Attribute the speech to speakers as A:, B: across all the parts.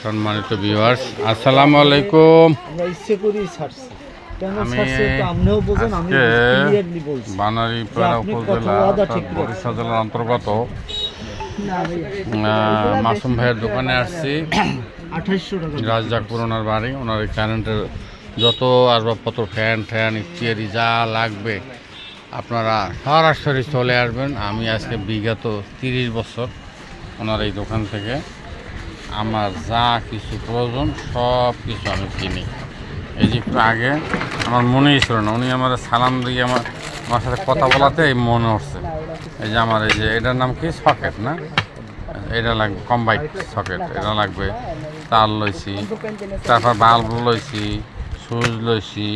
A: সম্মানিত ভিউয়ার্স, আসসালামু আলাইকুম। বানারীপাড়া উপজেলা বরিশাল জেলার অন্তর্গত মাসুম ভাইয়ের দোকানে আসছি। রাজ্জাকপুর ওনার বাড়ি। ওনার এই কারেন্টের যত আসবাবপত্র, ফ্যান ইত্যাদি যা লাগবে আপনারা সরাসরি চলে আসবেন। আমি আজকে বিগত 30 বছর ওনার এই দোকান থেকে আমার যা কিছু প্রয়োজন সব কিছু আমি কিনি। এই যে একটু আগে আমার মনেই ছিল না, উনি আমার সালাম দিয়ে আমার সাথে কথা বলাতে এই মনে হচ্ছে। এই যে আমার এই যে এটার নাম কি, সকেট না, এটা লাগবে কম্বাইন্ড সকেট, এটা লাগবে। তার লইছি, তারপর বাল্ব লইছি, সুইচ লইছি,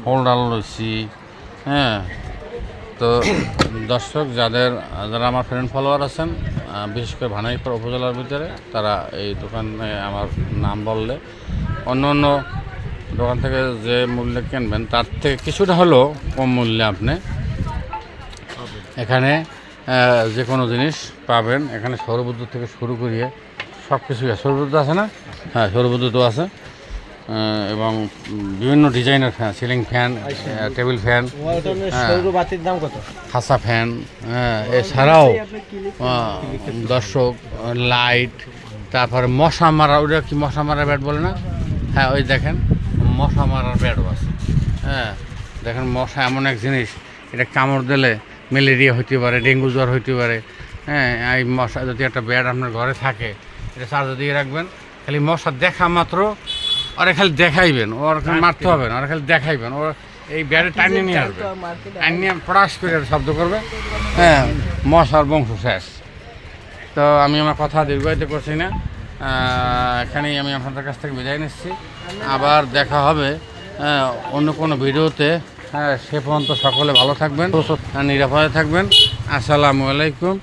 A: হোল্ডার লইছি। হ্যাঁ, তো দর্শক যারা আমার ফ্রেন্ড ফলোয়ার আছেন, বিশেষ করে বানারীপাড়া উপজেলার ভিতরে, তারা এই দোকানে আমার নাম বললে অন্য অন্য দোকান থেকে যে মূল্যে কিনবেন তার থেকে কিছুটা হলেও কম মূল্যে আপনি এখানে যে কোনো জিনিস পাবেন। এখানে সৌরবিদ্যুৎ থেকে শুরু করিয়ে সব কিছু, সৌরবিদ্যুৎ আছে না? হ্যাঁ, সৌরবিদ্যুৎও আছে এবং বিভিন্ন ডিজাইনের fan, ceiling fan, table fan, খাসা ফ্যান, এছাড়াও দর্শক লাইট, তারপরে মশা মারা, ওটা কি মশা মারা ব্যাট বলে না? হ্যাঁ, ওই দেখেন মশা মারার ব্যাটও আছে। হ্যাঁ, দেখেন মশা এমন এক জিনিস, এটা কামড় দিলে ম্যালেরিয়া হইতে পারে, ডেঙ্গু জ্বর হইতে পারে। হ্যাঁ, এই মশা যদি একটা ব্যাট আপনার ঘরে থাকে, এটা চার্জে দিয়ে রাখবেন। খালি মশা দেখা মাত্র ওরা খালি দেখাইবেন, ওর মারতে হবে না, ওরা খালি দেখাইবেন, ওর এই ব্যাটে টানিয়ে নিয়ে আসবে, টানিয়ে ফরাস করে শব্দ করবে। হ্যাঁ, মশার বংশ শেষ। তো আমি আমার কথা দীর্ঘায়িত করছি না, এখানেই আমি আপনাদের কাছ থেকে বিদায় নিচ্ছি। আবার দেখা হবে অন্য কোনো ভিডিওতে। হ্যাঁ, সে পর্যন্ত সকলে ভালো থাকবেন, নিরাপদে থাকবেন। আসসালামু আলাইকুম।